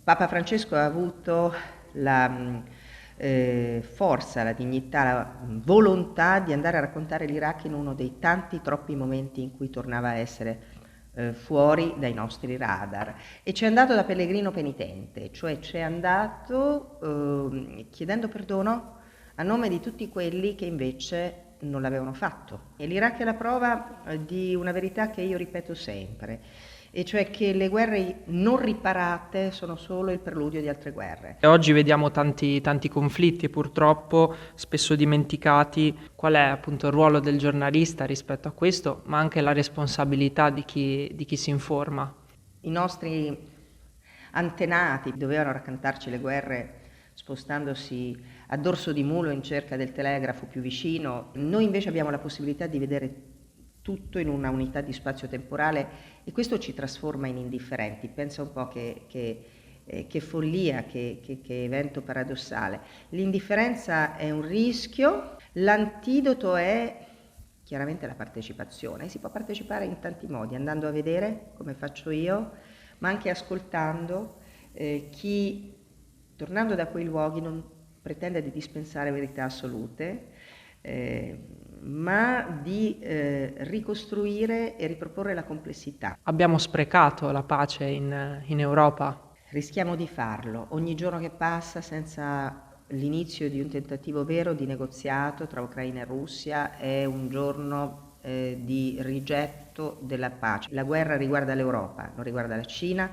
Papa Francesco ha avuto la forza, la dignità, la volontà di andare a raccontare l'Iraq in uno dei tanti troppi momenti in cui tornava a essere fuori dai nostri radar, e c'è andato da pellegrino penitente, cioè c'è andato chiedendo perdono a nome di tutti quelli che invece non l'avevano fatto. E l'Iraq è la prova di una verità che io ripeto sempre, e cioè che le guerre non riparate sono solo il preludio di altre guerre. E oggi vediamo tanti conflitti e purtroppo spesso dimenticati. Qual è appunto il ruolo del giornalista rispetto a questo, ma anche la responsabilità di chi si informa. I nostri antenati dovevano raccontarci le guerre spostandosi a dorso di mulo in cerca del telegrafo più vicino. Noi invece abbiamo la possibilità di vedere tutto in una unità di spazio-temporale, e questo ci trasforma in indifferenti. Pensa un po' che follia, che evento paradossale. L'indifferenza è un rischio, l'antidoto è chiaramente la partecipazione. Si può partecipare in tanti modi, andando a vedere, come faccio io, ma anche ascoltando chi, tornando da quei luoghi, non pretende di dispensare verità assolute, ma di ricostruire e riproporre la complessità. Abbiamo sprecato la pace in Europa. Rischiamo di farlo ogni giorno che passa senza l'inizio di un tentativo vero di negoziato tra Ucraina e Russia è un giorno di rigetto della pace. La guerra riguarda l'Europa, non riguarda la Cina,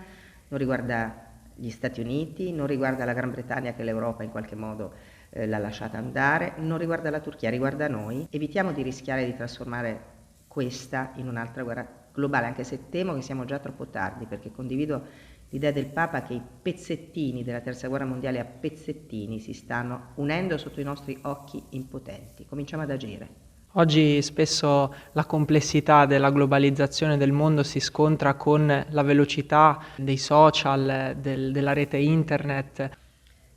non riguarda gli Stati Uniti, non riguarda la Gran Bretagna, che l'Europa in qualche modo l'ha lasciata andare, non riguarda la Turchia, riguarda noi. Evitiamo di rischiare di trasformare questa in un'altra guerra globale, anche se temo che siamo già troppo tardi, perché condivido l'idea del Papa che i pezzettini della terza guerra mondiale a pezzettini si stanno unendo sotto i nostri occhi impotenti. Cominciamo ad agire. Oggi spesso la complessità della globalizzazione del mondo si scontra con la velocità dei social, della rete internet.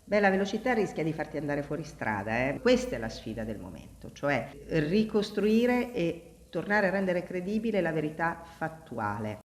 Beh, la velocità rischia di farti andare fuori strada, eh? Questa è la sfida del momento, cioè ricostruire e tornare a rendere credibile la verità fattuale.